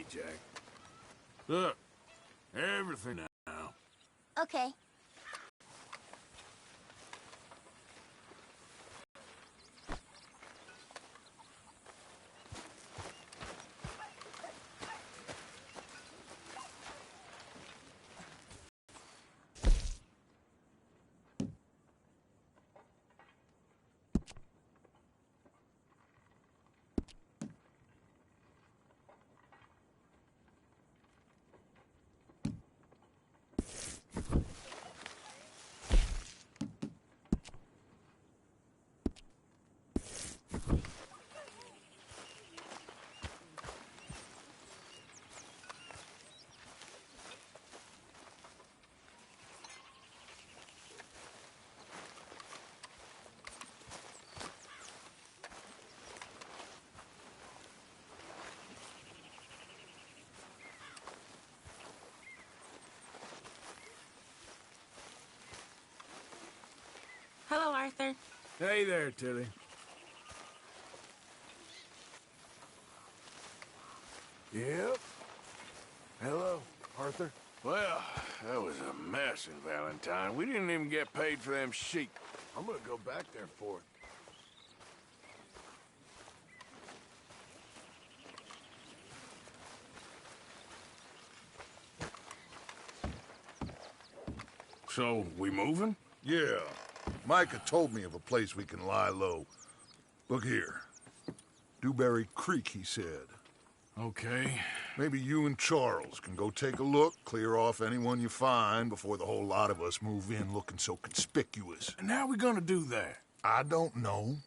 Jack. Look, everything now. Okay. Hello, Arthur. Hey there, Tilly. Yep. Hello, Arthur. Well, that was a mess in Valentine. We didn't even get paid for them sheep. I'm gonna go back there for it. So, we moving? Yeah. Micah told me of a place we can lie low. Look here. Dewberry Creek, he said. Okay. Maybe you and Charles can go take a look, clear off anyone you find before the whole lot of us move in looking so conspicuous. And how are we gonna do that? I don't know.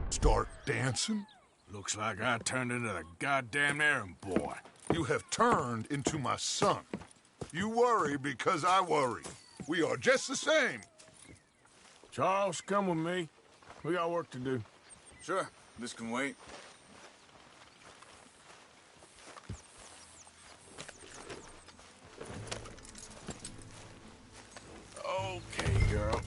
Start dancing? Looks like I turned into the goddamn errand boy. You have turned into my son. You worry because I worry. We are just the same. Charles, come with me. We got work to do. Sure, this can wait. Okay, girl.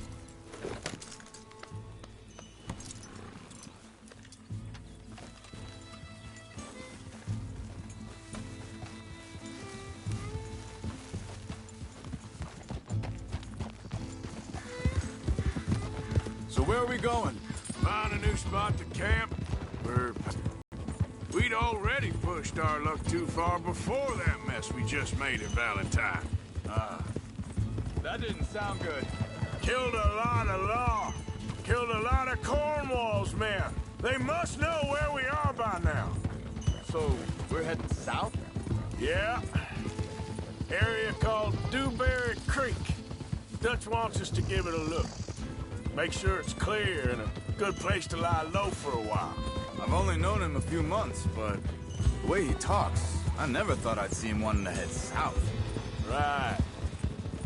So where are we going? Find a new spot to camp. We'd already pushed our luck too far before that mess we just made at Valentine. That didn't sound good. Killed a lot of law. Killed a lot of Cornwall's men. They must know where we are by now. So, we're heading south? Yeah. Area called Dewberry Creek. Dutch wants us to give it a look. Make sure it's clear and a good place to lie low for a while. I've only known him a few months, but the way he talks, I never thought I'd see him wanting to head south. Right.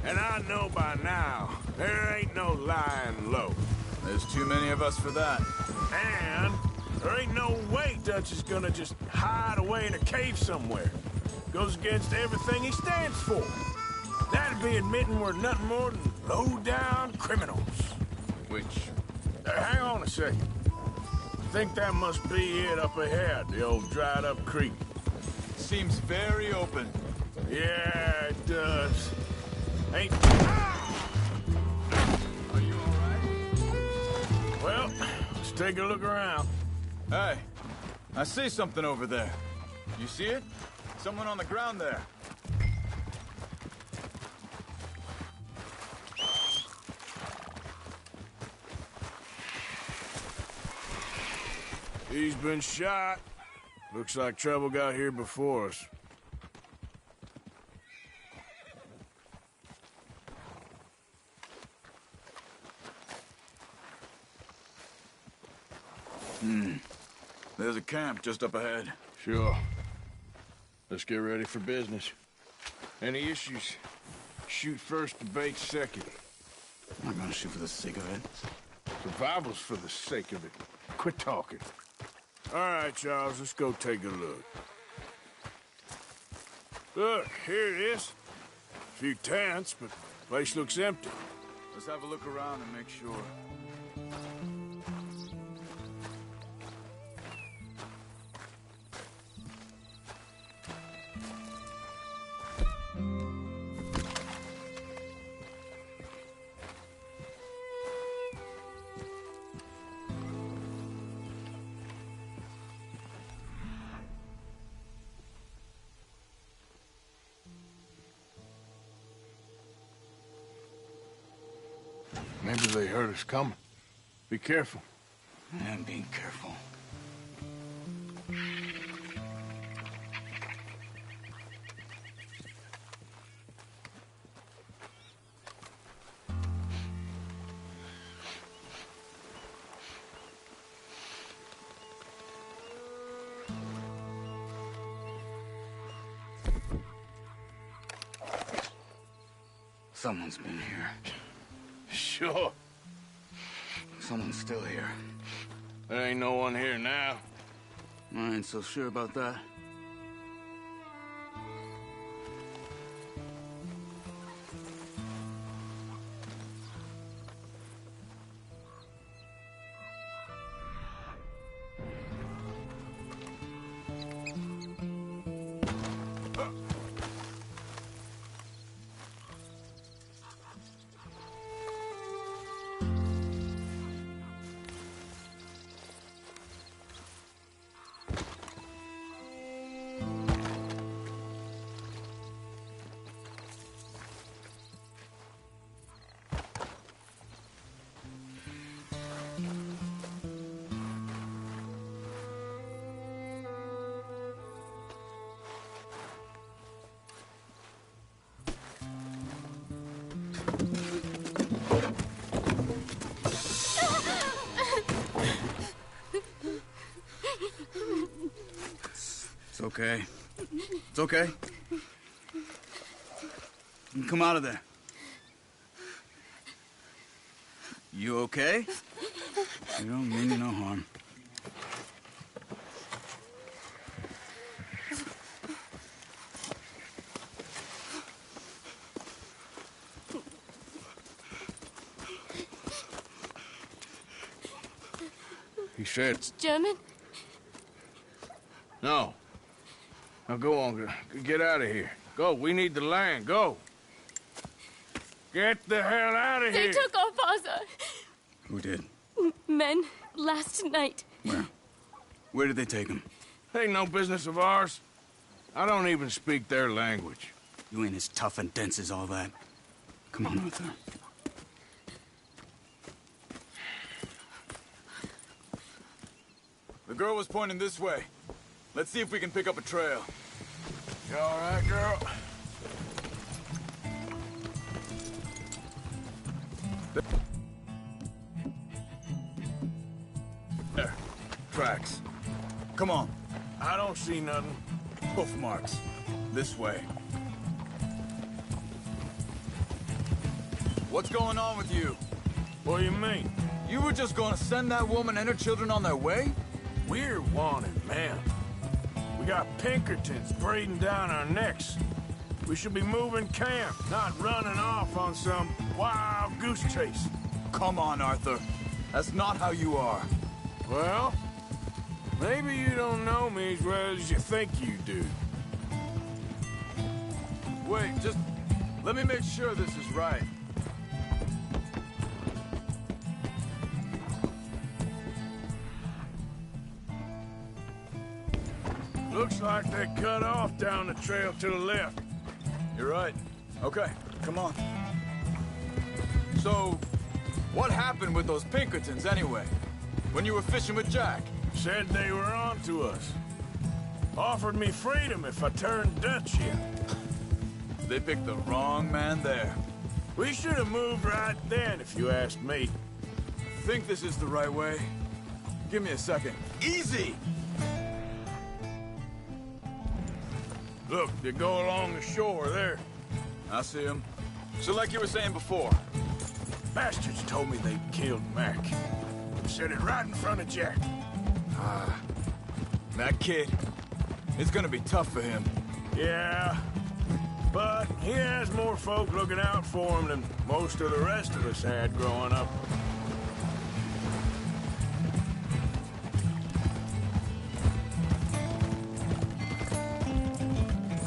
And I know by now, there ain't no lying low. There's too many of us for that. And there ain't no way Dutch is gonna just hide away in a cave somewhere. Goes against everything he stands for. That'd be admitting we're nothing more than low-down criminals. Which? Hang on a second. I think that must be it up ahead, the old dried-up creek. Seems very open. Yeah, it does. Ain't... Are you alright? Well, let's take a look around. Hey, I see something over there. You see it? Someone on the ground there. He's been shot. Looks like trouble got here before us. There's a camp just up ahead. Sure. Let's get ready for business. Any issues? Shoot first, debate second. I'm not gonna shoot for the sake of it. Survival's for the sake of it. Quit talking. All right, Charles, let's go take a look. Look, here it is. A few tents, but the place looks empty. Let's have a look around and make sure. Maybe they heard us coming. Be careful. I'm being careful. Someone's been here. Sure. Someone's still here. There ain't no one here now. I ain't so sure about that. okay. It's okay. Come out of there. You okay? You don't mean you no harm. He said... It's German? No. Now go on, get out of here. Go, we need the land, go. Get the hell out of They here! took our father. Who did? Men, last night. Where? Where did they take him? Ain't no business of ours. I don't even speak their language. You ain't as tough and dense as all that. Come on, Arthur. The girl was pointing this way. Let's see if we can pick up a trail. You all right, girl? There. Tracks. Come on. I don't see nothing. Hoof marks. This way. What's going on with you? What do you mean? You were just gonna send that woman and her children on their way? We're wanted, man. We got Pinkertons breathing down our necks. We should be moving camp, not running off on some wild goose chase. Come on, Arthur. That's not how you are. Well, maybe you don't know me as well as you think you do. Wait, just let me make sure this is right. Looks like they cut off down the trail to the left. You're right. Okay, come on. So, what happened with those Pinkertons anyway? When you were fishing with Jack? Said they were on to us. Offered me freedom if I turned Dutch here. They picked the wrong man there. We should have moved right then, if you asked me. Think this is the right way? Give me a second. Easy! Look, they go along the shore there. I see him. So like you were saying before. Bastards told me they killed Mac. Said it right in front of Jack. That kid, it's gonna be tough for him. Yeah, but he has more folk looking out for him than most of the rest of us had growing up.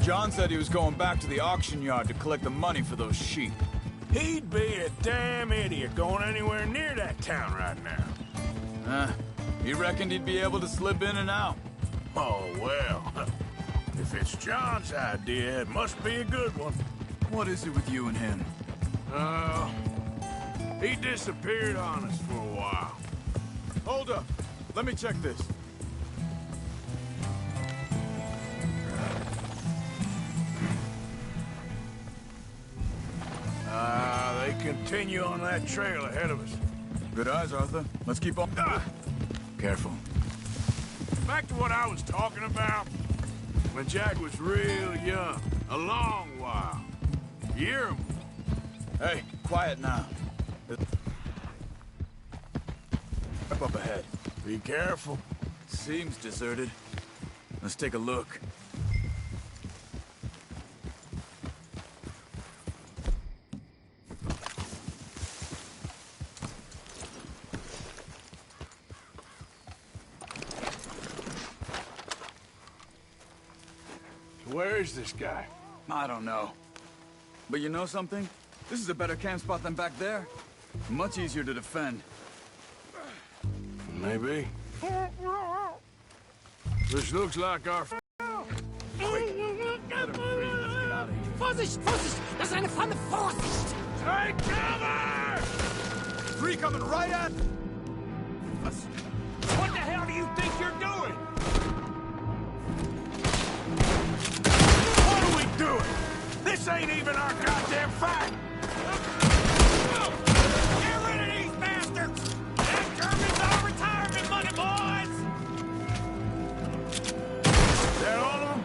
John said he was going back to the auction yard to collect the money for those sheep. He'd be a damn idiot going anywhere near that town right now. He reckoned he'd be able to slip in and out. Oh, well. If it's John's idea, it must be a good one. What is it with you and him? He disappeared on us for a while. Hold up. Let me check this. They continue on that trail ahead of us. Good eyes, Arthur. Let's keep on. Careful. Back to what I was talking about. When Jack was real young. A long while. You hear him? Hey, quiet now. Up ahead. Be careful. Seems deserted. Let's take a look. Where is this guy? I don't know. But you know something? This is a better camp spot than back there. Much easier to defend. Maybe. This looks like our... Vorsicht, Vorsicht! Das ist eine Pfanne! Vorsicht! Take cover! Three coming right at... us. What the hell do you think you're doing? What are we doing? This ain't even our goddamn fight! Get rid of these bastards! That German's our retirement money, boys! Is that all of them?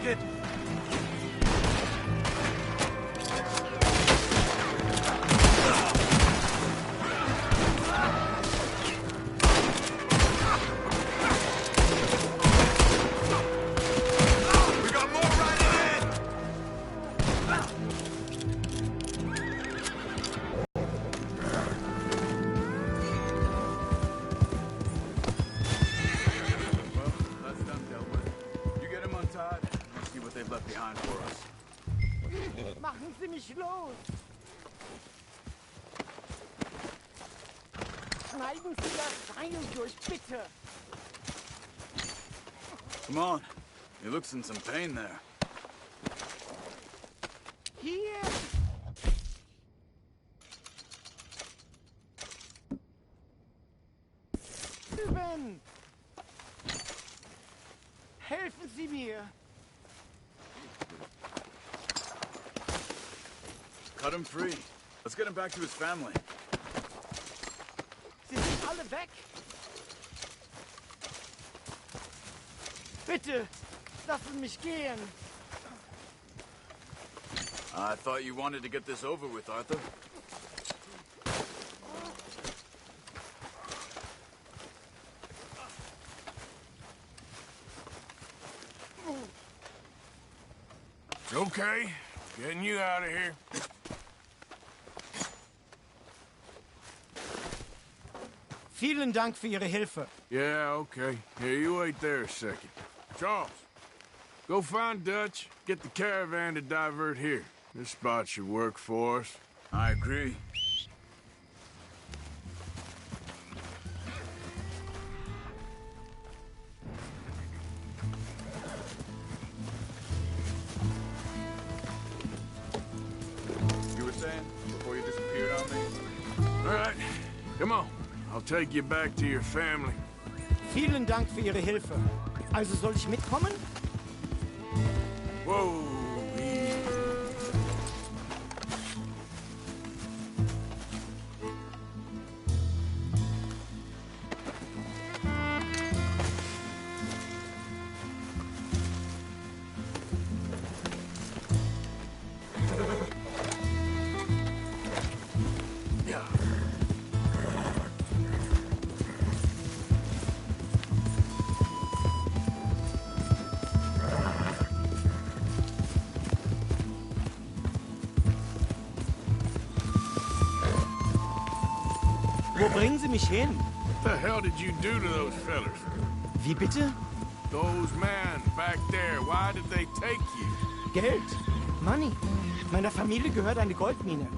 like it. We got more riding in! Well, that's done dealt with. You get him untied, and we'll see what they've left behind for us. Machen Sie mich los! Schneiden Sie das Seil durch, bitte! Come on. He looks in some pain there. Hier! Drüben! Helfen Sie mir! Cut him free. Let's get him back to his family. Sie sind alle weg! Bitte, lassen mich gehen! I thought you wanted to get this over with, Arthur. It's okay. Getting you out of here. Vielen Dank für Ihre Hilfe. Yeah, okay. Here, you wait there a second. Charles, go find Dutch. Get the caravan to divert here. This spot should work for us. I agree. You were saying before you disappeared on me? All right, come on. I'll take you back to your family. Vielen Dank für Ihre Hilfe. Also soll ich mitkommen? Whoa, easy. Wo bringen Sie mich hin? What the hell did you do to those fellas? Wie bitte? Those men back there, why did they take you? Geld. Money. Meiner Familie gehört eine Goldmine.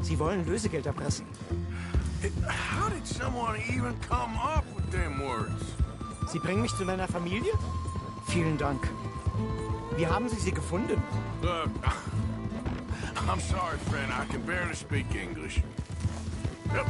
Sie wollen Lösegeld erpressen. How did someone even come up with them words? Sie bringen mich zu meiner Familie? Vielen Dank. Wie haben Sie sie gefunden? Look, I'm sorry, friend. I can barely speak English. Yep.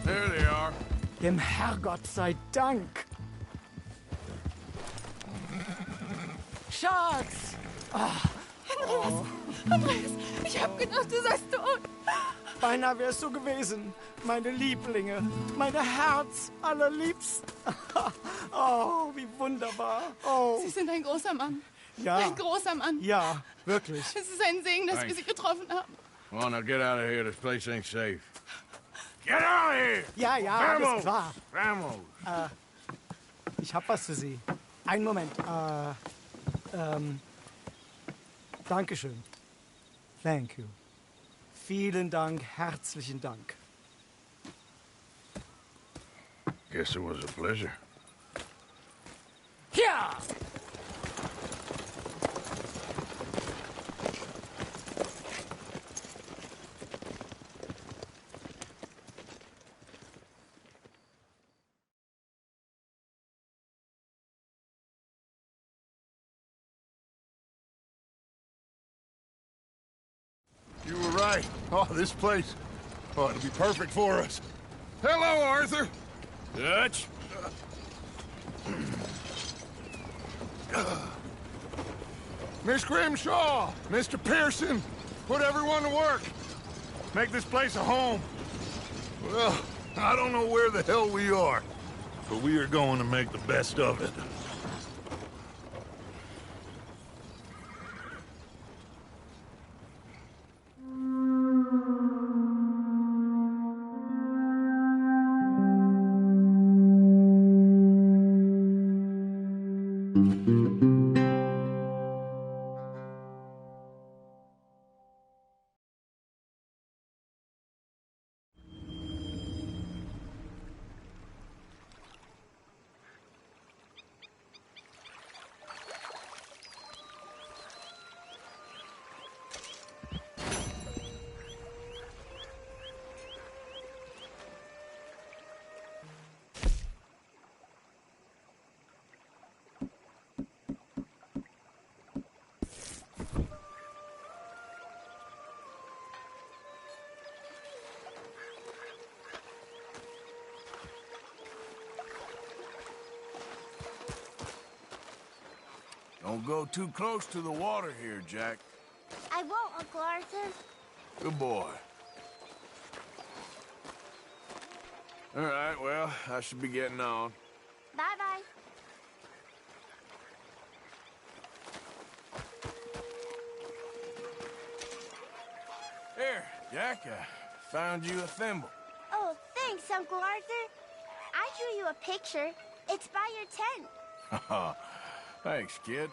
There they are. Dem Herrgott sei Dank. Schatz! Andreas, ich hab gedacht, du seist tot. Beinahe wär's so gewesen. Meine Lieblinge. Meine Herz allerliebsten. Oh, wie wunderbar. Oh, Sie sind ein großer Mann. ja. Ein großer Mann. Ja, wirklich. Es ist ein Segen, dass wir Thanks. Sie getroffen haben. Come on, now get out of here. This place ain't safe. Get out of here! Ja, ja, alles Vamos! klar. Vamos! Ich hab was für Sie. Einen Moment. Dankeschön. Thank you. Vielen Dank, herzlichen Dank. Guess it was a pleasure. Ja! You were right. Oh, this place. Oh, it'll be perfect for us. Hello, Arthur. Dutch? Miss Grimshaw, Mr. Pearson, put everyone to work. Make this place a home. Well, I don't know where the hell we are, but we are going to make the best of it. Don't go too close to the water here, Jack. I won't, Uncle Arthur. Good boy. All right, well, I should be getting on. Bye-bye. Here, Jack, I found you a thimble. Oh, thanks, Uncle Arthur. I drew you a picture. It's by your tent. Thanks, kid.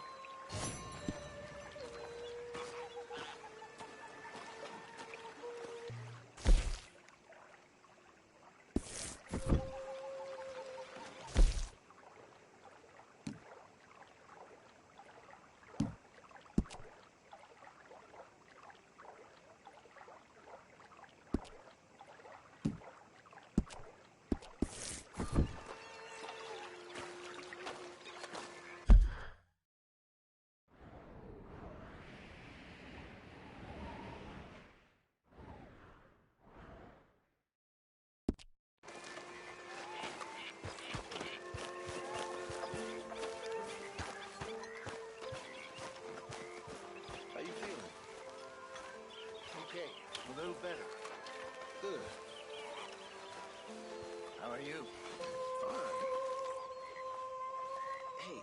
How you feeling? Okay, a little better. Good. How are you? Fine. Hey,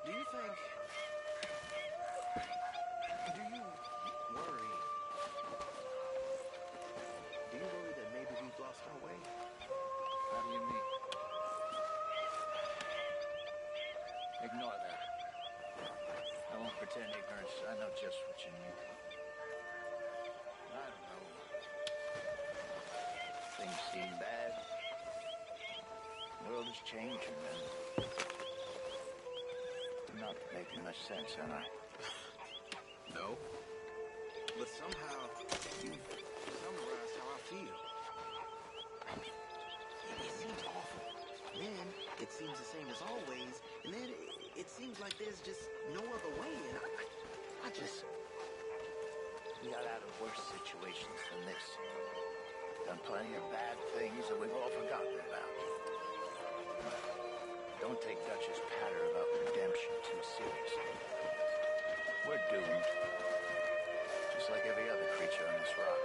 do you worry? Do you worry that maybe we've lost our way? How do you mean? Ignore that. I won't pretend ignorance. I know just what you mean. I don't know. Things seem bad. The world is changing, and I'm not making much sense, am I? No. But somehow, you summarized how I feel. It seems awful. Then, it seems the same as always, and then it seems like there's just no other way, and I just... We got out of worse situations than this. Done plenty of bad things that we've all forgotten about. Don't take Dutch's patter about redemption too seriously. We're doomed. Just like every other creature on this rock.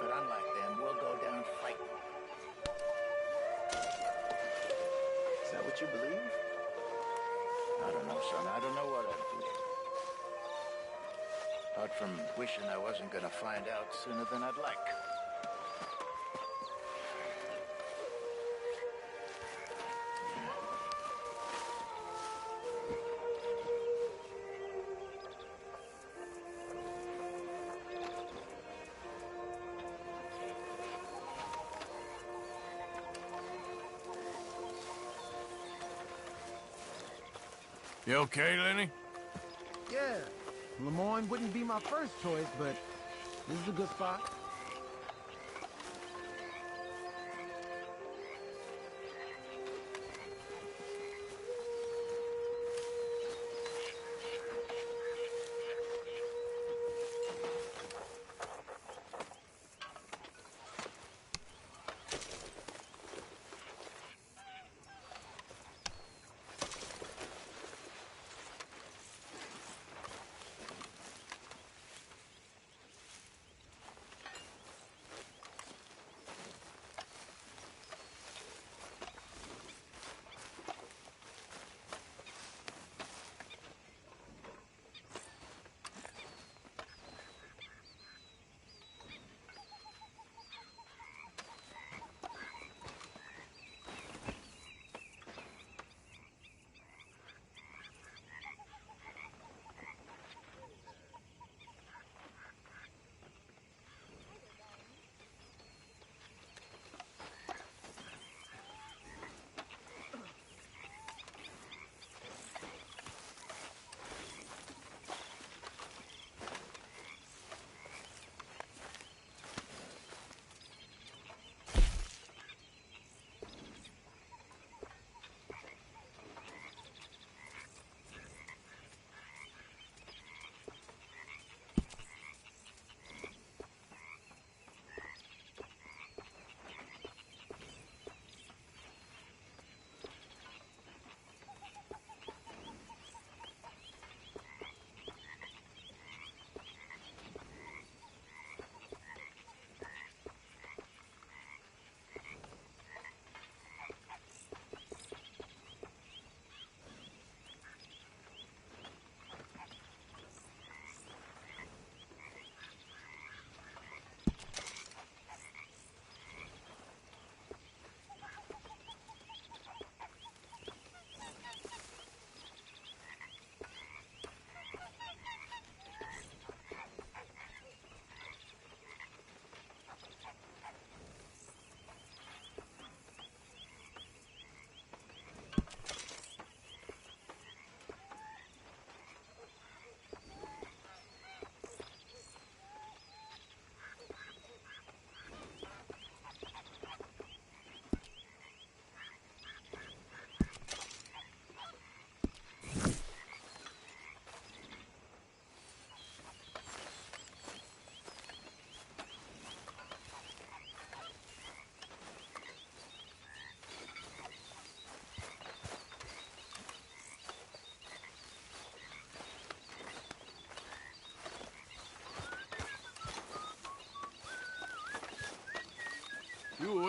But unlike them, we'll go down fighting. Is that what you believe? I don't know, son. I don't know what I believe. Apart from wishing I wasn't gonna find out sooner than I'd like. You okay, Lenny? Yeah, Lemoyne wouldn't be my first choice, but this is a good spot.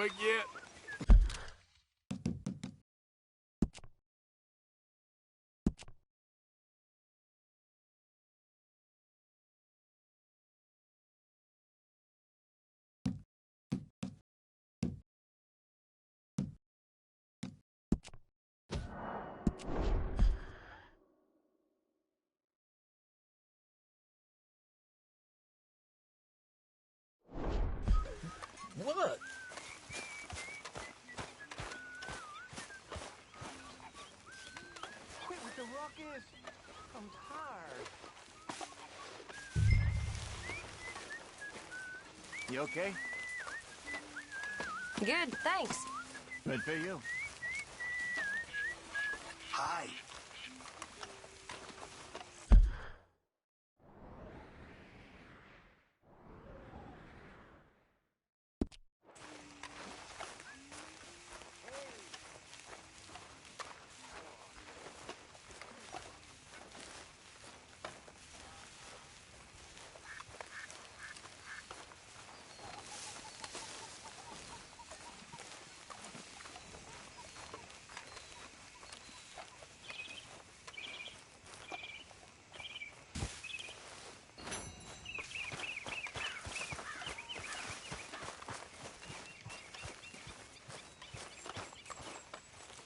awake yet? What? Quit with the ruckus. I'm tired. You okay? Good, thanks. Good for you. Hi.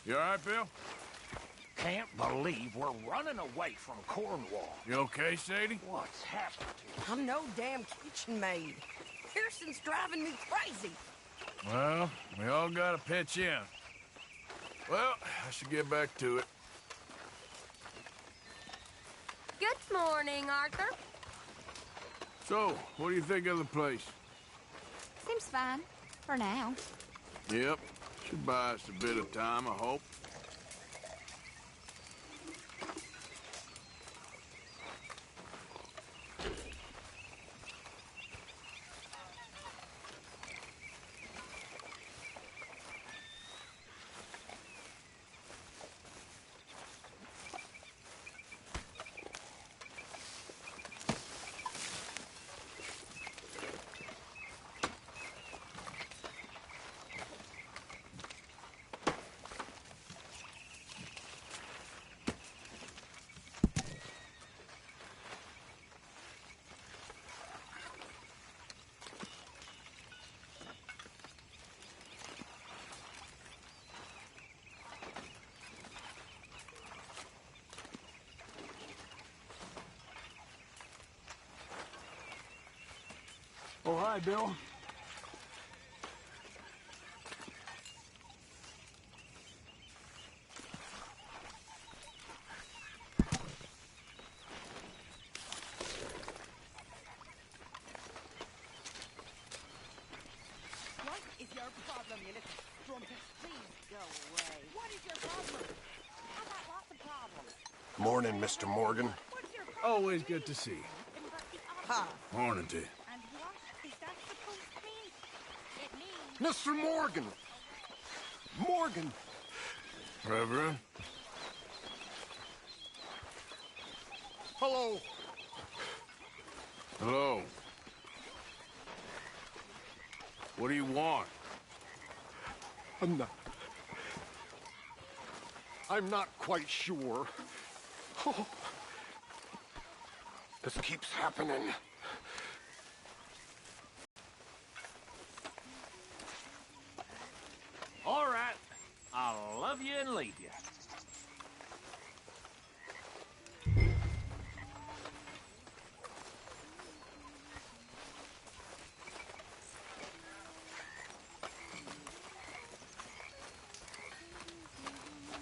You all right, Bill? Can't believe we're running away from Cornwall. You okay, Sadie? What's happened to I'm no damn kitchen maid. Pearson's driving me crazy. Well, we all gotta pitch in. Well, I should get back to it. Good morning, Arthur. So, what do you think of the place? Seems fine. For now. Yep. Should buy us a bit of time, I hope. Oh, hi, Bill. What is your problem, you little strumpet? Please go away. What is your problem? I've got lots of problems. Morning, Mr. Morgan. What's your Always good to see you. Ha! Morning to you. And what is that supposed to be? It means... Mr. Morgan! Morgan! Reverend? Hello. Hello. What do you want? I'm not quite sure. Oh. This keeps happening. All right. I'll love you and leave you.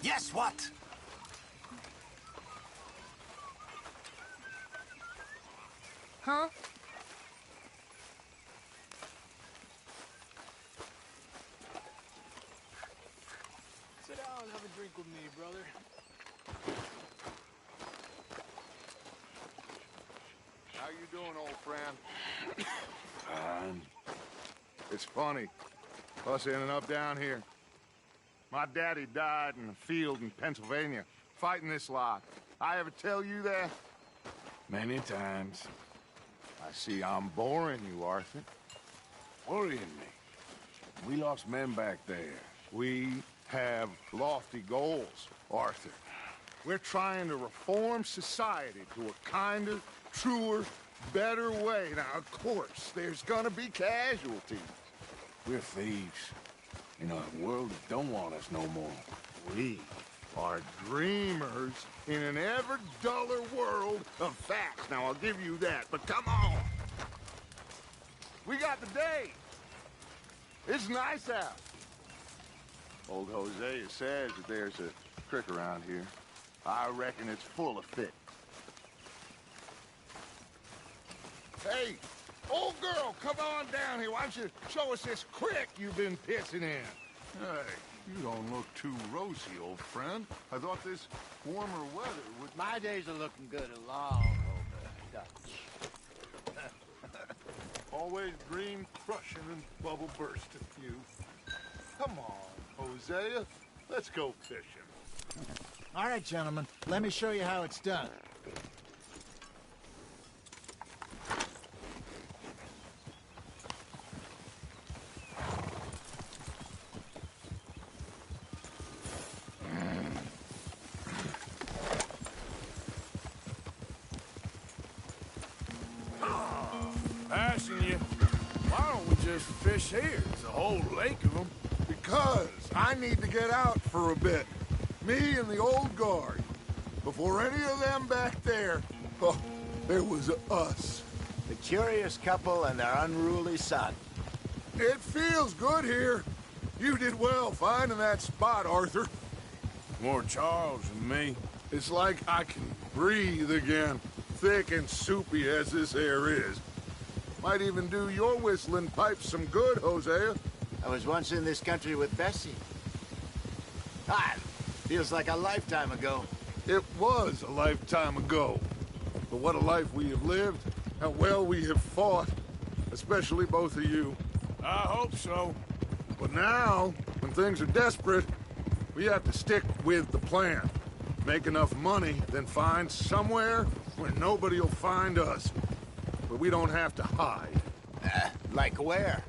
Yes, what? Huh? Sit down and have a drink with me, brother. How you doing, old friend? Fine. It's funny. Us ending up down here. My daddy died in a field in Pennsylvania, fighting this lot. I ever tell you that? Many times. I see I'm boring you, Arthur. Worrying me. We lost men back there. We have lofty goals, Arthur. We're trying to reform society to a kinder, truer, better way. Now, of course, there's gonna be casualties. We're thieves in a world that don't want us no more. We are dreamers in an ever duller world of facts. Now, I'll give you that, but come on. We got the day. It's nice out. Old Hosea says that there's a creek around here. I reckon it's full of fish. Hey, old girl, come on down here. Why don't you show us this creek you've been pissing in? Hey, you don't look too rosy, old friend. I thought this warmer weather would... My days are looking good along over Dutch. Always dream crushing and bubble bursting, you. Come on, Hosea. Let's go fishing. All right, gentlemen. Let me show you how it's done. Asking you, why don't we just fish here? There's a whole lake of them. Because I need to get out for a bit. Me and the old guard. Before any of them back there, oh, there was us. The curious couple and their unruly son. It feels good here. You did well finding that spot, Arthur. More Charles than me. It's like I can breathe again, thick and soupy as this air is. Might even do your whistling pipes some good, Hosea. I was once in this country with Bessie. Feels like a lifetime ago. It was a lifetime ago. But what a life we have lived. How well we have fought. Especially both of you. I hope so. But now, when things are desperate, we have to stick with the plan. Make enough money, then find somewhere where nobody will find us. Where we don't have to hide. Like where?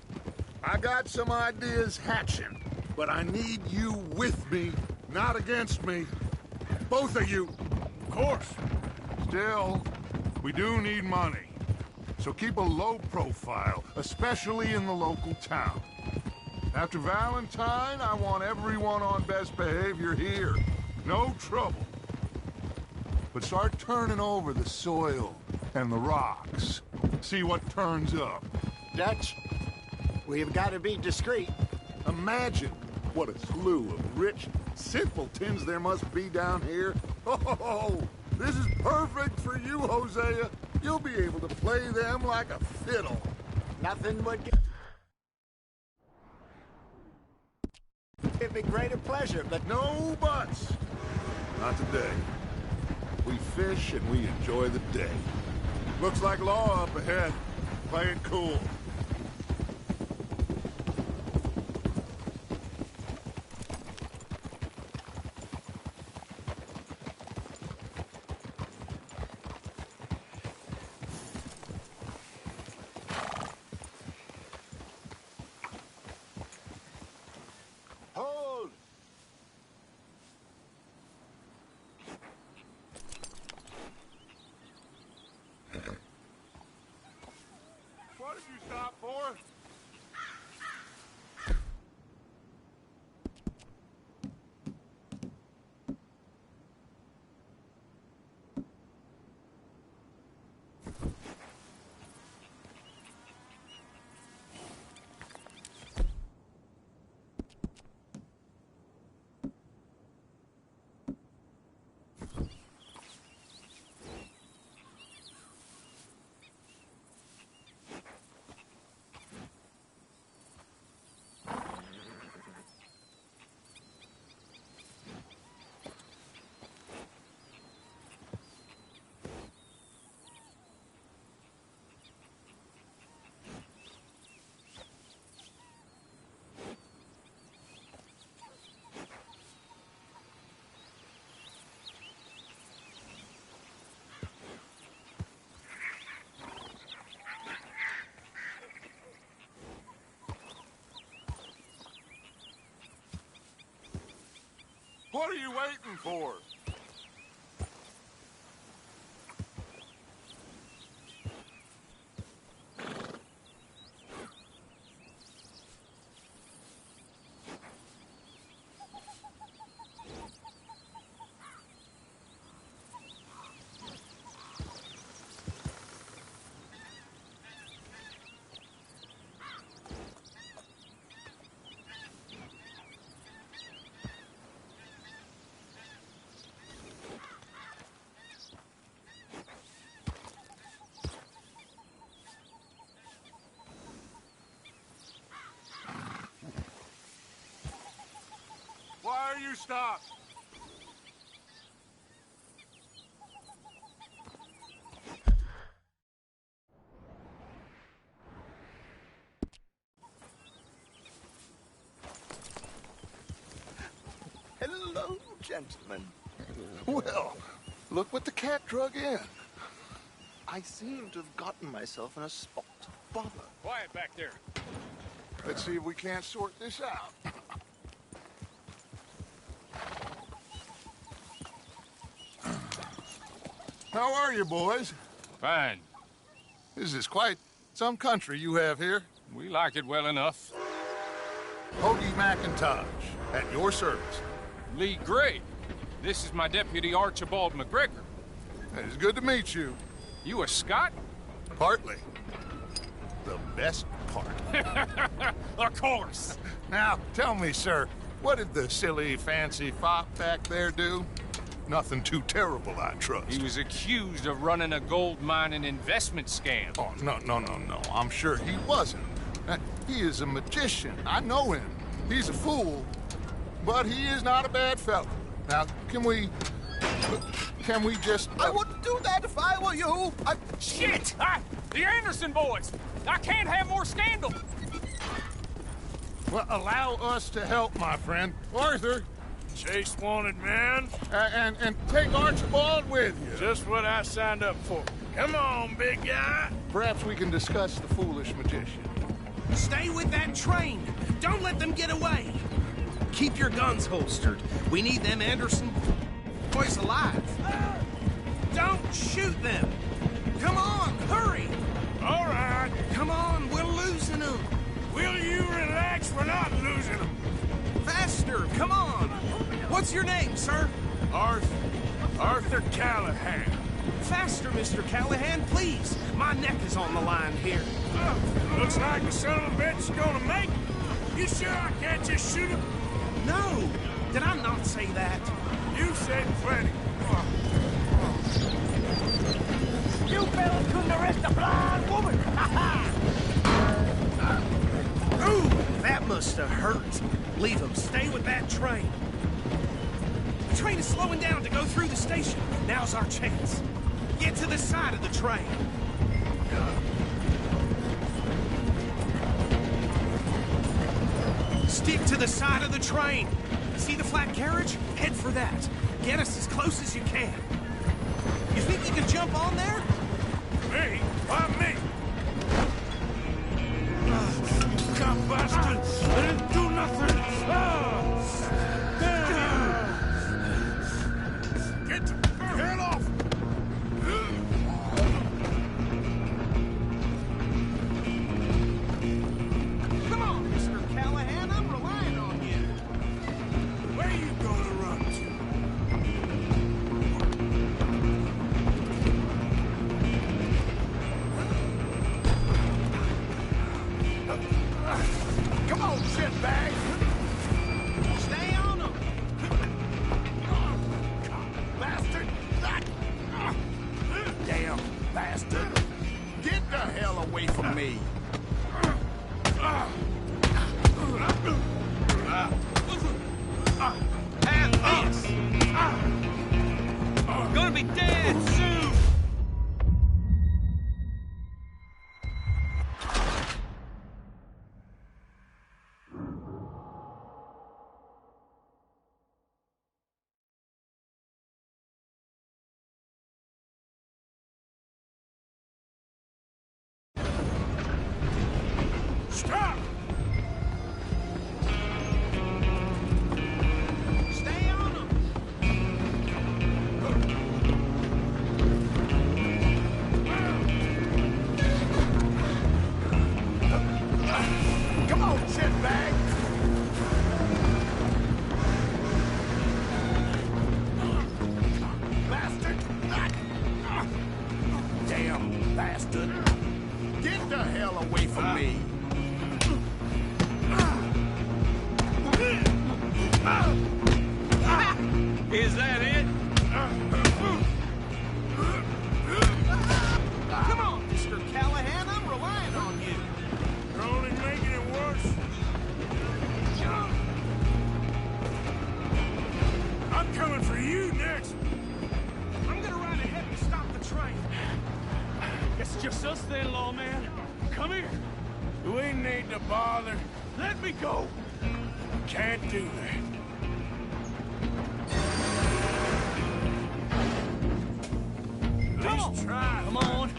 I got some ideas hatching, but I need you with me, not against me. Both of you. Of course. Still, we do need money. So keep a low profile, especially in the local town. After Valentine, I want everyone on best behavior here. No trouble. But start turning over the soil and the rocks. See what turns up. Dutch, we've got to be discreet. Imagine what a slew of rich simpletons there must be down here. Oh, this is perfect for you, Hosea. You'll be able to play them like a fiddle. Nothing would give me greater pleasure, but no buts. Not today. We fish and we enjoy the day. Looks like law up ahead. Play it cool. hold. Why did you stop What are you waiting for? Why are you stopped? Hello, gentlemen. Well, look what the cat drug in. I seem to have gotten myself in a spot to bother. Quiet back there. Let's see if we can't sort this out. How are you, boys? Fine. This is quite some country you have here. We like it well enough. Hoagie McIntosh, at your service. Lee Gray. This is my deputy, Archibald McGregor. It's good to meet you. You a Scot? Partly. The best part. Of course. Now, tell me, sir, what did the silly, fancy fop back there do? Nothing too terrible, I trust. He was accused of running a gold mining investment scam. Oh, no. I'm sure he wasn't. He is a magician. I know him. He's a fool, but he is not a bad fellow. Now, can we just... I wouldn't do that if I were you. Shit! The Anderson boys! I can't have more scandal! Well, allow us to help, my friend. Arthur, Chase wanted man. and take Archibald with you. Just what I signed up for. Come on, big guy. Perhaps we can discuss the foolish magician. Stay with that train. Don't let them get away. Keep your guns holstered. We need them Anderson boys alive. Don't shoot them. Come on, hurry. All right. Come on, we're losing them. Will you relax? We're not losing them. Faster, come on. What's your name, sir? Arthur Callahan. Faster, Mr. Callahan, please. My neck is on the line here. Looks like the son of a bitch is gonna make it. You sure I can't just shoot him? No. Did I not say that? You said plenty. You fellas couldn't arrest a blind woman! Ooh, that must have hurt. Leave them. Stay with that train. The train is slowing down to go through the station. Now's our chance. Get to the side of the train. Stick to the side of the train. See the flat carriage? Head for that. Get us as close as you can. You think you can jump on there? Me? Why me? You cop bastard! I didn't do nothing! Get the hell off! Come on, Mr. Callahan. I'm relying on you. Where you gonna run to? Come on, shitbag! Stay on them. Bastard! Damn bastard! Get the hell away from me! Have this. Gonna be dead soon. bastard! Get the hell away from me! Is that it? Come on, Mr. Callahan, I'm relying on you. You're only making it worse. I'm coming for you next. I'm gonna ride ahead and stop the train. It's just us then, lawman. Come here. We need to bother. Let me go. Can't do that. At least try. Come on.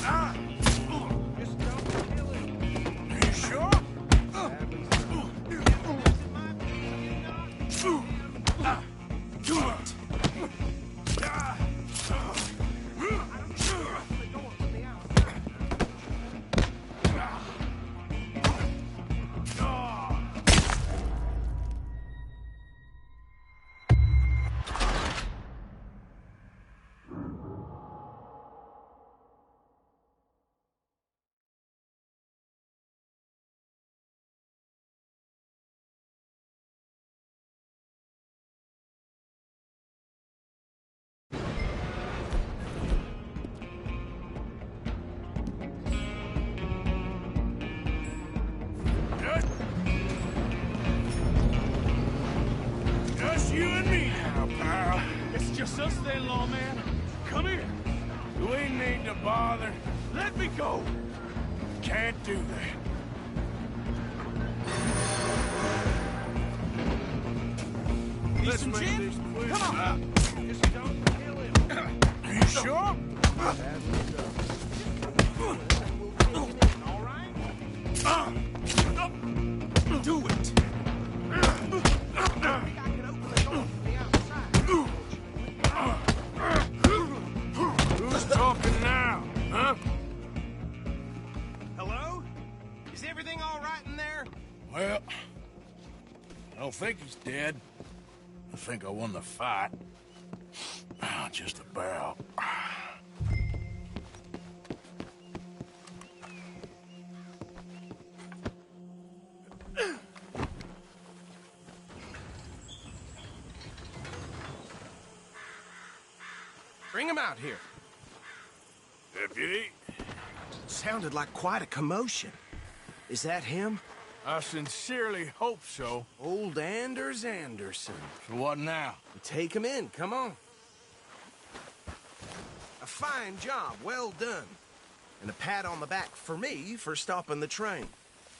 Ah. Just don't kill him. Are you sure? Do it! Just you and me now, pal. It's just us then, lawman. Come here. We need to bother. Let me go. Can't do that. Need Let's some make gin? this quick. Come on. Just don't kill him. Are you sure? All right? Do it. I can open the door from the outside. Who's talking now, huh? Hello? Is everything all right in there? Well, I don't think he's dead. I think I won the fight. Just about. Bring him out here. Deputy, Sounded like quite a commotion. Is that him? I sincerely hope so. Old Anders Anderson. So what now? Take him in, come on. A fine job, well done. And a pat on the back for me for stopping the train.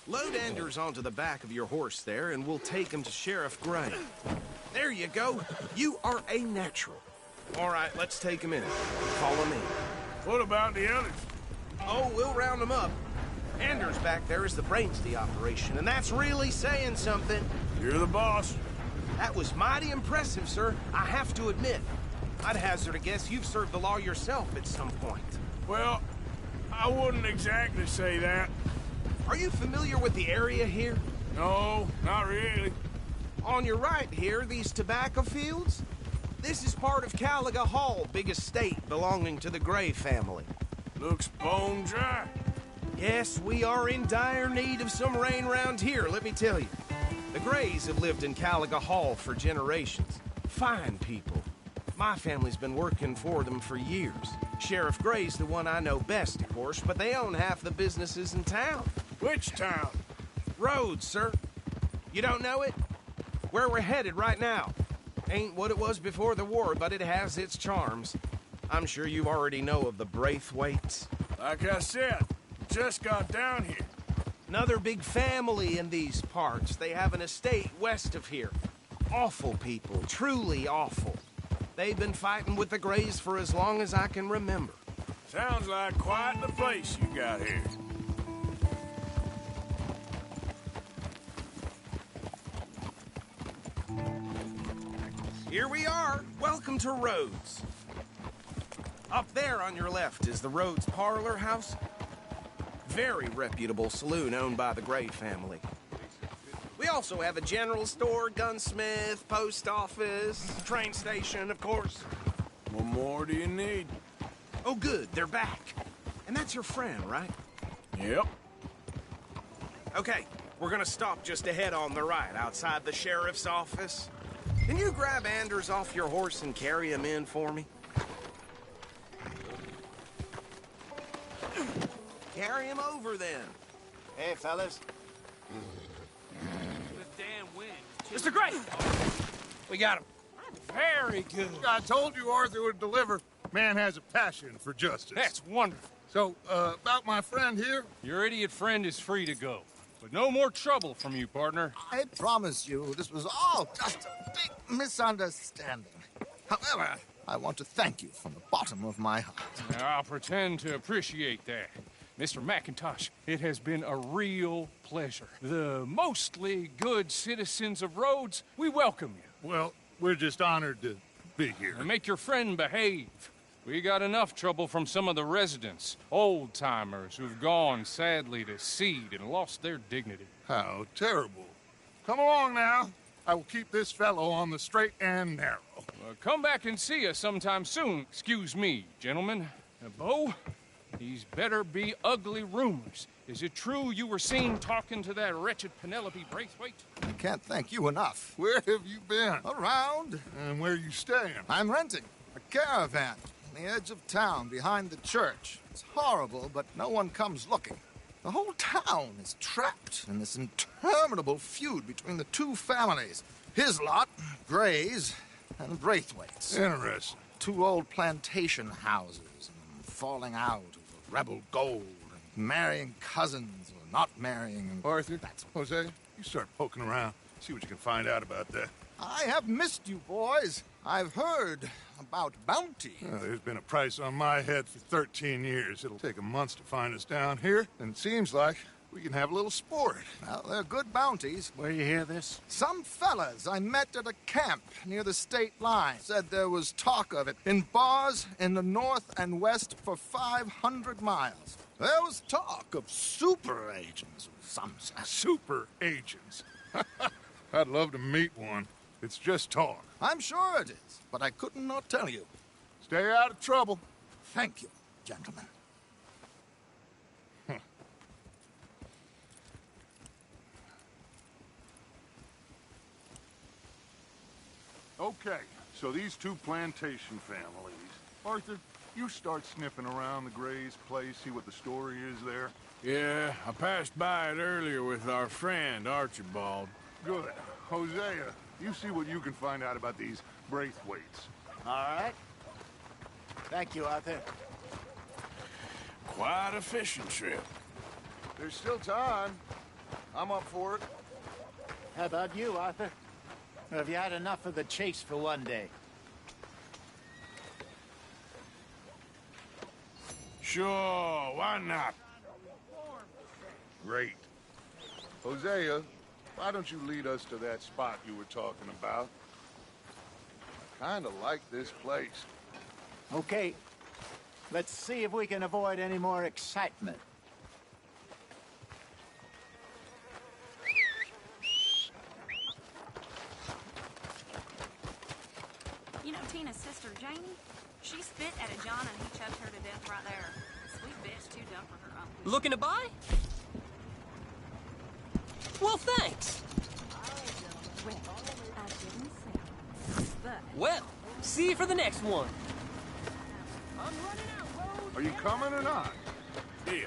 Load Anders onto the back of your horse there, and we'll take him to Sheriff Gray. There you go. You are a natural. All right, let's take him in. Follow me. What about the others? Oh, we'll round them up. Anders back there is the brains of the operation, and that's really saying something. You're the boss. That was mighty impressive, sir. I have to admit. I'd hazard a guess you've served the law yourself at some point. Well, I wouldn't exactly say that. Are you familiar with the area here? No, not really. On your right here, these tobacco fields? This is part of Caliga Hall, big estate belonging to the Gray family. Looks bone dry. Yes, we are in dire need of some rain round here, let me tell you. The Grays have lived in Caliga Hall for generations. Fine people. My family's been working for them for years. Sheriff Gray's the one I know best, of course, but they own half the businesses in town. Which town? Rhodes, sir. You don't know it? Where we're headed right now. Ain't what it was before the war, but it has its charms. I'm sure you already know of the Braithwaites. Like I said, just got down here. Another big family in these parts. They have an estate west of here. Awful people, truly awful. They've been fighting with the Grays for as long as I can remember. Sounds like quite the place you got here. Here we are. Welcome to Rhodes. Up there on your left is the Rhodes Parlor House. Very reputable saloon owned by the Gray family. We also have a general store, gunsmith, post office, train station, of course. What more do you need? Oh, good, they're back. And that's your friend, right? Yep. Okay, we're gonna stop just ahead on the right, outside the sheriff's office. Can you grab Anders off your horse and carry him in for me? Carry him over, then. Hey, fellas. Mr. Gray! We got him. Very good. I told you Arthur would deliver. Man has a passion for justice. That's wonderful. So, about my friend here? Your idiot friend is free to go. But no more trouble from you, partner. I promise you, this was all just a big misunderstanding. However, I want to thank you from the bottom of my heart. Now, I'll pretend to appreciate that. Mr. McIntosh, it has been a real pleasure. The mostly good citizens of Rhodes, we welcome you. Well, we're just honored to be here. Now make your friend behave. We got enough trouble from some of the residents, old-timers who've gone, sadly, to seed and lost their dignity. How terrible. Come along now. I will keep this fellow on the straight and narrow. Come back and see us sometime soon. Excuse me, gentlemen. Bo, these better be ugly rumors. Is it true you were seen talking to that wretched Penelope Braithwaite? I can't thank you enough. Where have you been? Around. And where are you staying? I'm renting a caravan on the edge of town behind the church. It's horrible, but no one comes looking. The whole town is trapped in this interminable feud between the two families. His lot, Gray's, and Braithwaite's. Interesting. Two old plantation houses, and falling out over rebel gold, and marrying cousins or not marrying. And Arthur, Jose, you start poking around. See what you can find out about that. I have missed you, boys. I've heard about bounty. There's been a price on my head for 13 years. It'll take a month to find us down here, and it seems like we can have a little sport. Well, they're good bounties. Where you hear this? Some fellas I met at a camp near the state line said there was talk of it in bars in the north and west for 500 miles. There was talk of super agents of some sort. Super agents? I'd love to meet one. It's just talk. I'm sure it is, but I couldn't not tell you. Stay out of trouble. Thank you, gentlemen. Okay, so these two plantation families. Arthur, you start sniffing around the Gray's place, see what the story is there. Yeah, I passed by it earlier with our friend, Archibald. Good. Hosea, you see what you can find out about these Braithwaites. All right. Thank you, Arthur. Quite a fishing trip. There's still time. I'm up for it. How about you, Arthur? Or have you had enough of the chase for one day? Sure, why not? Great. Hosea, why don't you lead us to that spot you were talking about? I kinda like this place. Okay. Let's see if we can avoid any more excitement. You know Tina's sister, Janie? She spit at a John and he choked her to death right there. Sweet bitch, too dumb for her own. Looking to buy? Well, thanks. Well, I didn't say. But Well, see you for the next one. I'm running out, Rose. Are you coming or not? Yeah.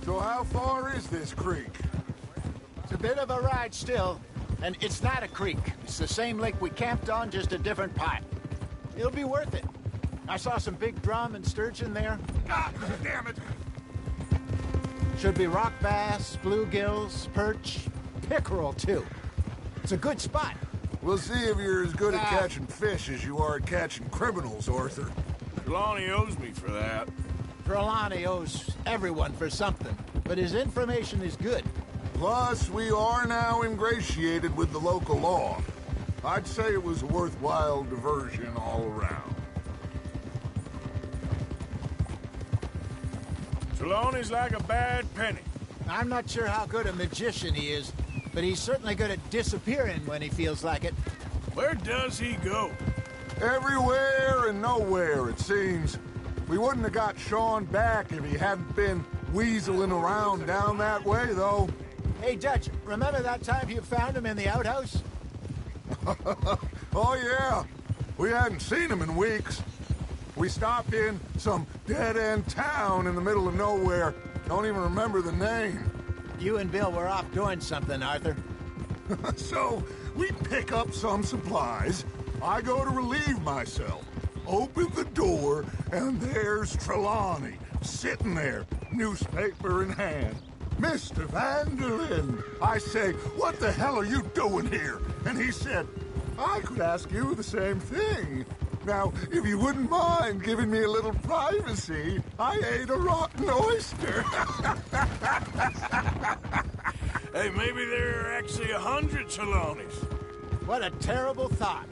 So how far is this creek? It's a bit of a ride still, and it's not a creek. It's the same lake we camped on, just a different part. It'll be worth it. I saw some big drum and sturgeon there. God damn it! Should be rock bass, bluegills, perch, pickerel, too. It's a good spot. We'll see if you're as good at catching fish as you are at catching criminals, Arthur. Trelawney owes me for that. Trelawney owes everyone for something, but his information is good. Plus, we are now ingratiated with the local law. I'd say it was a worthwhile diversion all around. Trelawney's like a bad penny. I'm not sure how good a magician he is, but he's certainly good at disappearing when he feels like it. Where does he go? Everywhere and nowhere, it seems. We wouldn't have got Sean back if he hadn't been weaseling around down that way, though. Hey, Dutch, remember that time you found him in the outhouse? Oh, yeah. We hadn't seen him in weeks. We stopped in some dead-end town in the middle of nowhere. Don't even remember the name. You and Bill were off doing something, Arthur. So, we pick up some supplies. I go to relieve myself. Open the door, and there's Trelawney, sitting there, newspaper in hand. Mr. Van der Linde. I say, what the hell are you doing here? And he said, I could ask you the same thing. Now, if you wouldn't mind giving me a little privacy, I ate a rotten oyster. Hey, maybe there are actually 100 Trelawneys. What a terrible thought.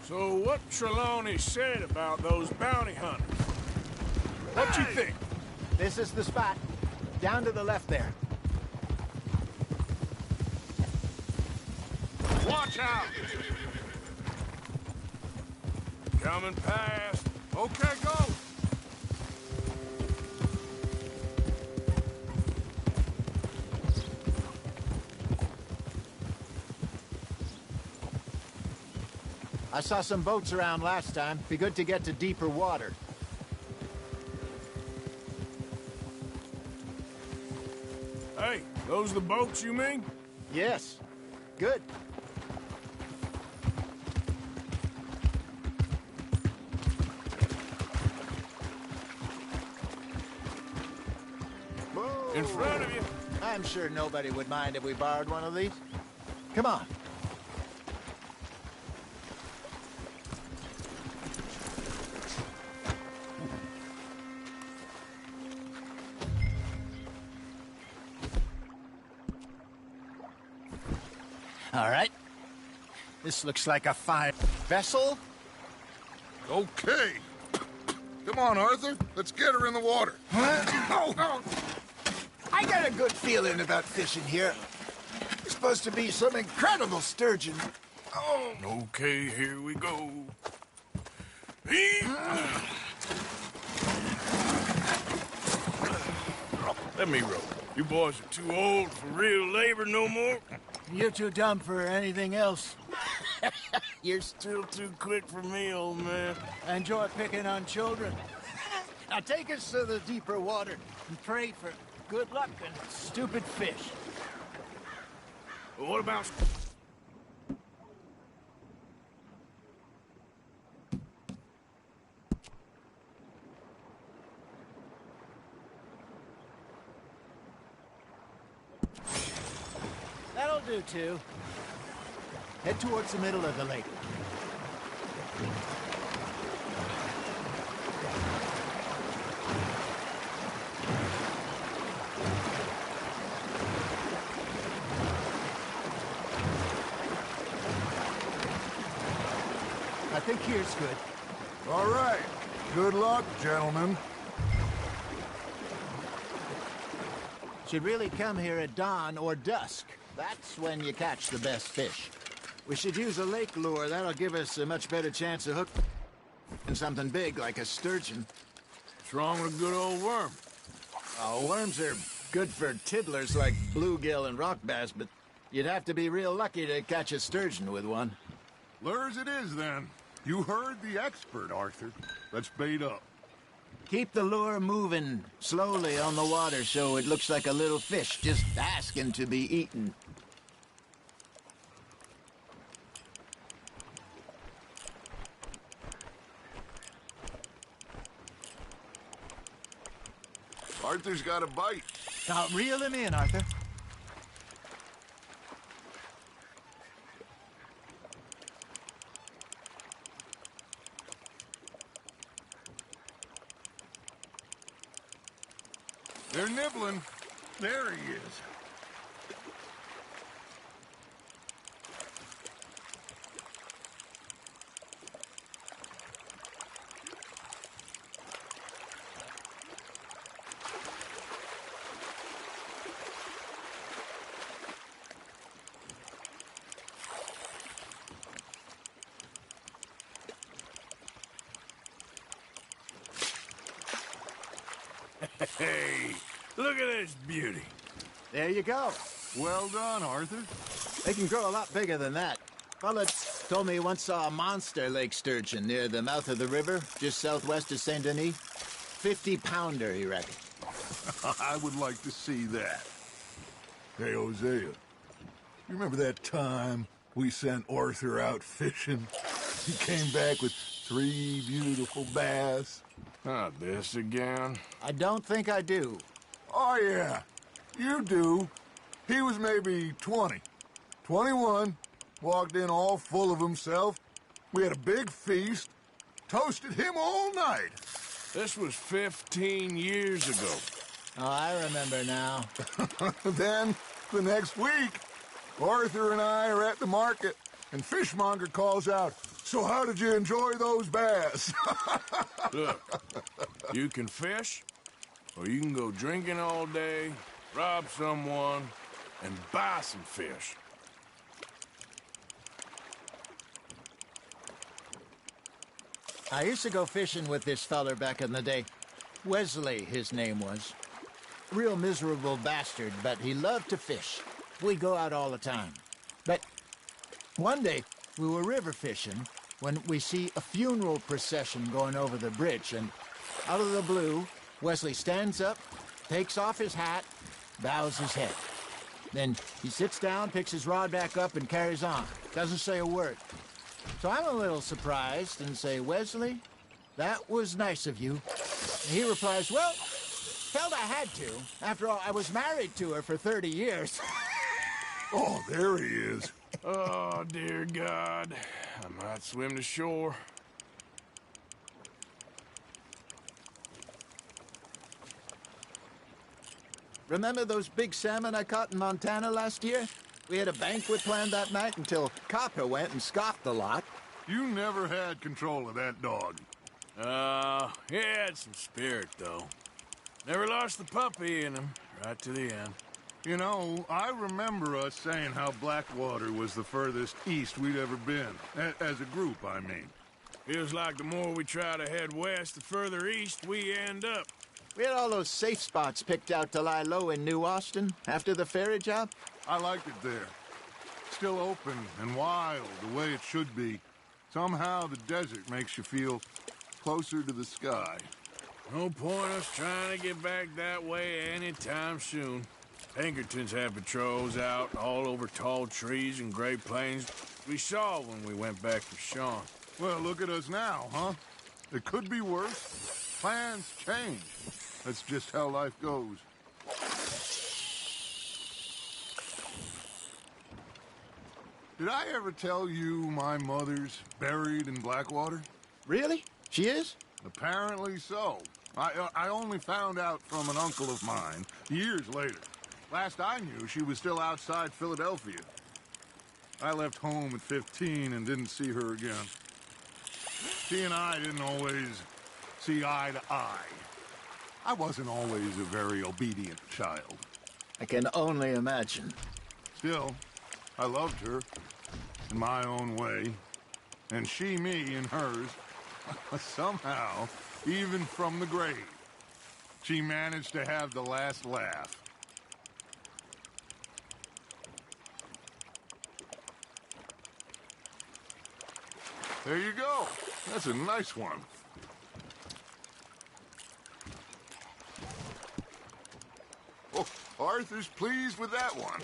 So what Trelawney said about those bounty hunters? What you think? This is the spot. Down to the left there. Watch out! Coming past. Okay, go! I saw some boats around last time. Be good to get to deeper water. Hey, those the boats you mean? Yes. Good. In front of you. I'm sure nobody would mind if we borrowed one of these. Come on. All right. This looks like a fine vessel. Okay. Come on, Arthur. Let's get her in the water. Oh. I got a good feeling about fishing here. It's supposed to be some incredible sturgeon. Oh. Okay, here we go. Let me row. You boys are too old for real labor no more. You're too dumb for anything else. You're still too quick for me, old man. I enjoy picking on children. Now take us to the deeper water and pray for good luck and stupid fish. What about... That'll do, too. Head towards the middle of the lake. I think here's good. All right. Good luck, gentlemen. Should really come here at dawn or dusk. That's when you catch the best fish. We should use a lake lure. That'll give us a much better chance of hooking something big like a sturgeon. What's wrong with a good old worm? Oh, worms are good for tiddlers like bluegill and rock bass, but you'd have to be real lucky to catch a sturgeon with one. Lures it is, then. You heard the expert, Arthur. Let's bait up. Keep the lure moving slowly on the water so it looks like a little fish just asking to be eaten. Arthur's got a bite. Now reel him in, Arthur. They're nibbling. There he is. Hey, look at this beauty. There you go. Well done, Arthur. They can grow a lot bigger than that. Fella told me he once saw a monster lake sturgeon near the mouth of the river, just southwest of Saint Denis. 50-pounder, he reckoned. I would like to see that. Hey, Hosea, you remember that time we sent Arthur out fishing? He came back with 3 beautiful bass. Not this again. I don't think I do. Oh, yeah. You do. He was maybe 20. 21. Walked in all full of himself. We had a big feast. Toasted him all night. This was 15 years ago. Oh, I remember now. Then, the next week, Arthur and I are at the market, and Fishmonger calls out, "So how did you enjoy those bass?" Look, you can fish, or you can go drinking all day, rob someone, and buy some fish. I used to go fishing with this feller back in the day. Wesley, his name was. Real miserable bastard, but he loved to fish. We go out all the time. But one day, we were river fishing when we see a funeral procession going over the bridge, and out of the blue, Wesley stands up, takes off his hat, bows his head. Then he sits down, picks his rod back up, and carries on. Doesn't say a word. So I'm a little surprised and say, "Wesley, that was nice of you." And he replies, "Well, felt I had to. After all, I was married to her for 30 years. Oh, there he is. Oh, dear God. I might swim to shore. Remember those big salmon I caught in Montana last year? We had a banquet planned that night until Copper went and scoffed the lot. You never had control of that dog. He had some spirit, though. Never lost the puppy in him, right to the end. You know, I remember us saying how Blackwater was the furthest east we'd ever been. As a group, I mean. Feels like the more we try to head west, the further east we end up. We had all those safe spots picked out to lie low in New Austin after the ferry job. I liked it there. Still open and wild, the way it should be. Somehow the desert makes you feel closer to the sky. No point us trying to get back that way anytime soon. Pinkertons had patrols out all over tall trees and Great Plains. We saw when we went back to Sean. Well, look at us now, huh? It could be worse. Plans change. That's just how life goes. Did I ever tell you my mother's buried in Blackwater? Really? She is? Apparently so. I only found out from an uncle of mine years later. Last I knew, she was still outside Philadelphia. I left home at 15 and didn't see her again. She and I didn't always see eye to eye. I wasn't always a very obedient child. I can only imagine. Still, I loved her in my own way, and she me in hers. Somehow, even from the grave, she managed to have the last laugh. There you go. That's a nice one. Oh, Arthur's pleased with that one.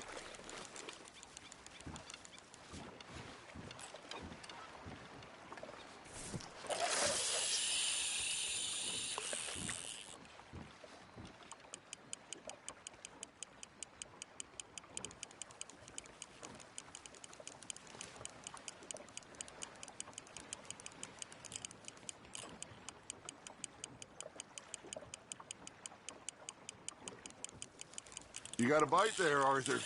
You got a bite there, Arthur.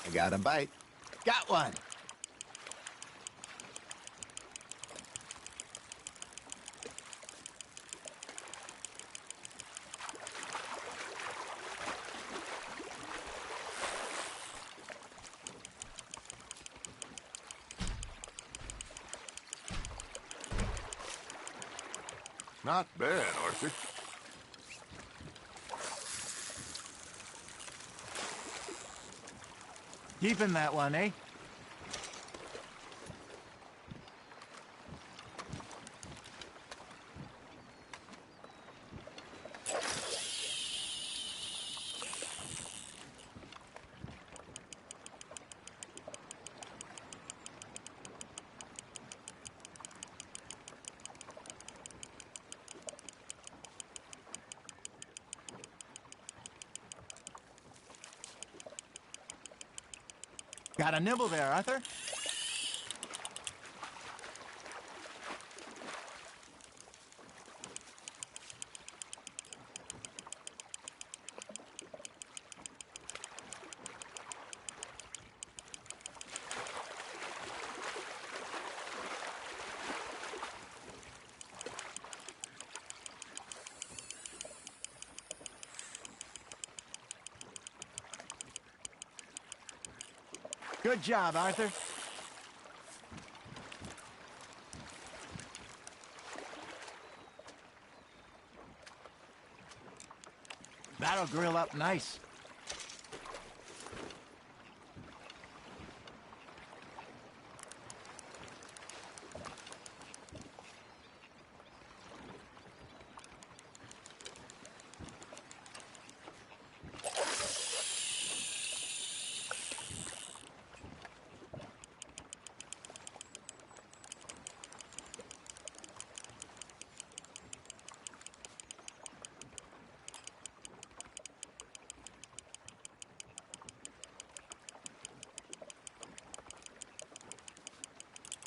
I got a bite. Got one. Not bad, Arthur. Keeping that one, eh? Got a nibble there, Arthur. Good job, Arthur. That'll grill up nice.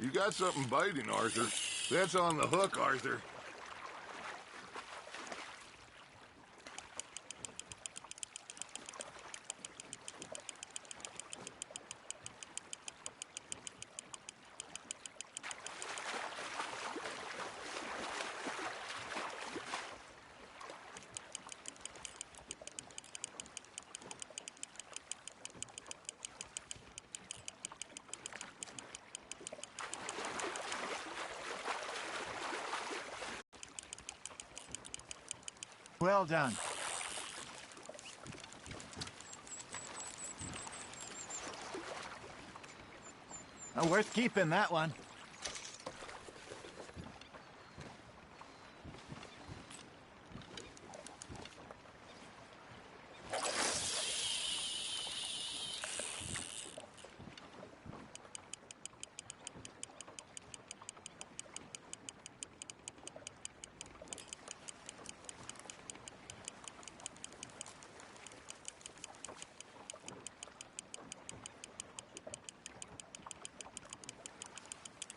You got something biting, Arthur. That's on the hook, Arthur. Well done. Worth keeping, that one.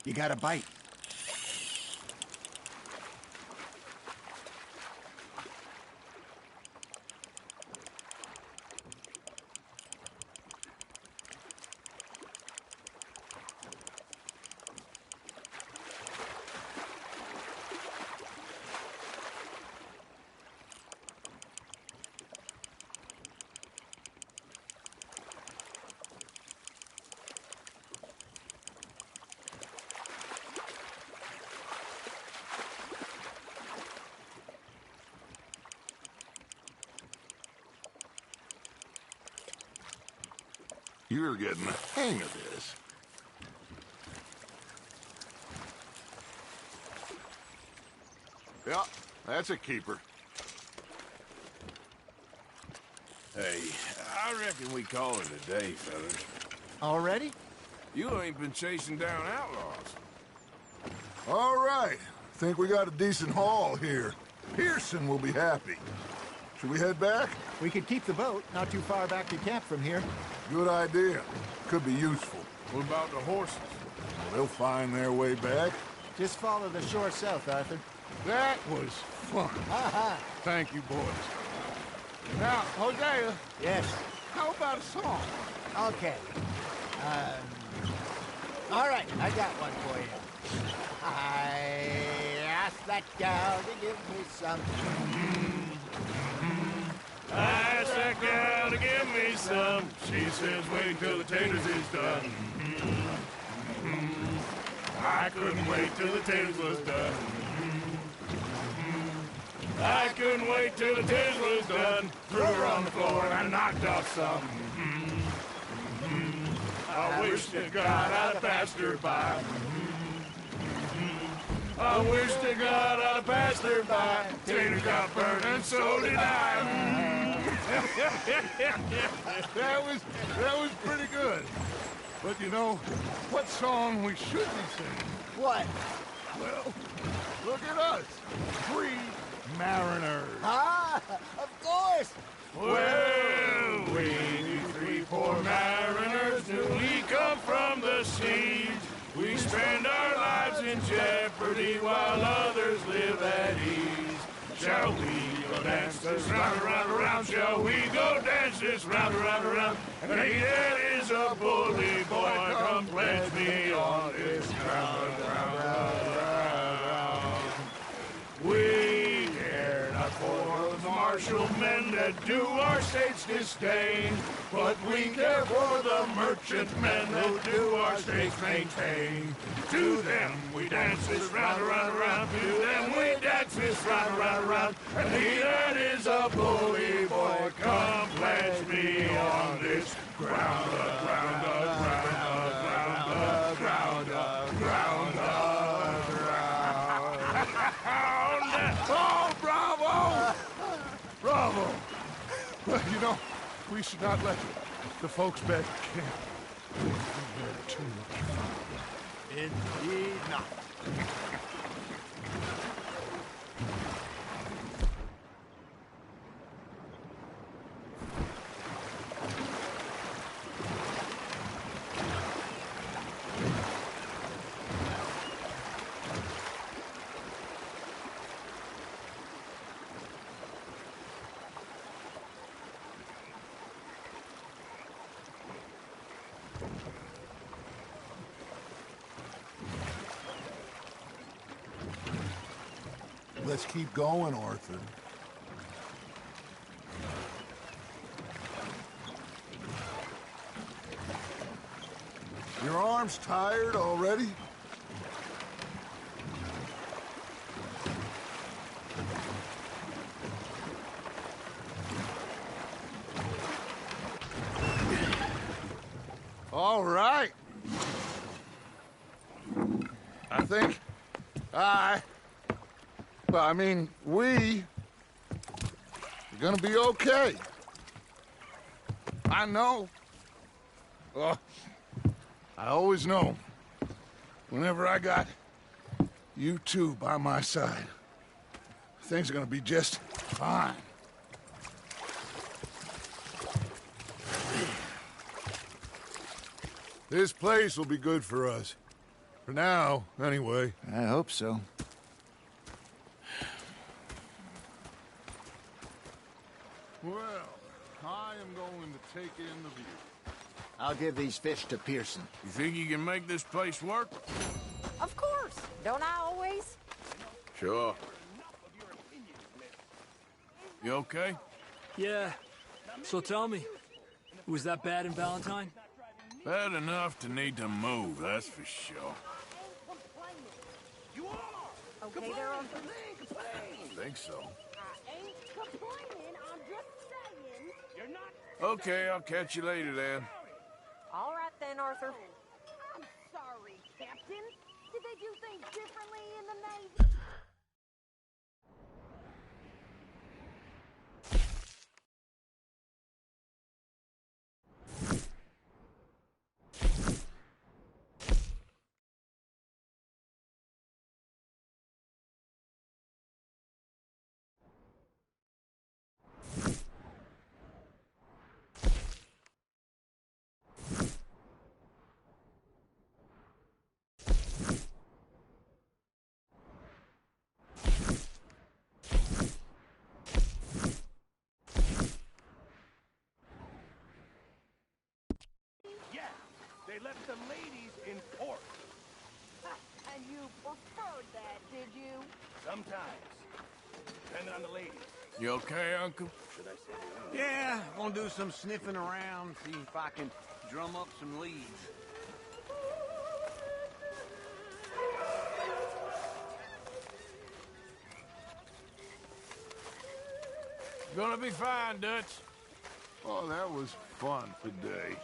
You got a bite. You're getting the hang of this. Yeah, that's a keeper. Hey, I reckon we call it a day, fellas. Already? You ain't been chasing down outlaws. All right. Think we got a decent haul here. Pearson will be happy. Should we head back? We could keep the boat, not too far back to camp from here. Good idea. Could be useful. What about the horses? They'll find their way back. Just follow the shore south, Arthur. That was fun. Thank you, boys. Now, Hosea. Yes? How about a song? Okay. All right, I got one for you. I asked that gal to give me some. I asked that gal to give me some. She says, wait till the taters is done. I couldn't wait till the taters was done. I couldn't wait till the taters was done. Threw her on the floor and I knocked off some. I wish to God I'd have passed her by. I wish to God I'd have passed her by. Tater got burned and so did I. That was pretty good. But you know, what song we should be singing? What? Well, look at us. 3 mariners. Ah, of course. Well, we 3 poor mariners newly come from the seas. We spend our lives in jeopardy while others live at ease. Shall we go dance this round, around, around? Shall we go dance this round, around, around? And he that is a bully boy, come pledge me on this ground, ground, ground, ground. We care not for those martial men that do our state's disdain, but we care for the merchantmen who do our state's maintain. To them we dance this round, around, around. To them we dance this round, around, around. And he that is a bully boy, come pledge me on this ground, ground, ground, ground, ground, ground, ground. Oh, bravo! Bravo! Well, you know, we should not let the folks back at camp get too much fun. Indeed not. Let's keep going, Arthur. Your arm's tired already? All right. I think well, I mean, we're gonna be okay. I know. I always know. Whenever I got you two by my side, things are gonna be just fine. This place will be good for us. For now, anyway. I hope so. Well, I am going to take in the view. I'll give these fish to Pearson. You think you can make this place work? Of course. Don't I always? Sure. You okay? Yeah. So tell me, was that bad in Valentine? Bad enough to need to move, that's for sure. You are. Okay, they're on. I think so. I ain't complaining. I'm just saying. You're not. Okay, I'll catch you later then. All right then, Arthur. I'm sorry, Captain. Did they do things differently in the Navy? Sometimes. Depending on the ladies. You okay, Uncle? Yeah, gonna do some sniffing around, see if I can drum up some leads. Gonna be fine, Dutch. Oh, that was fun today.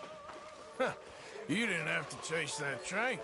You didn't have to chase that train.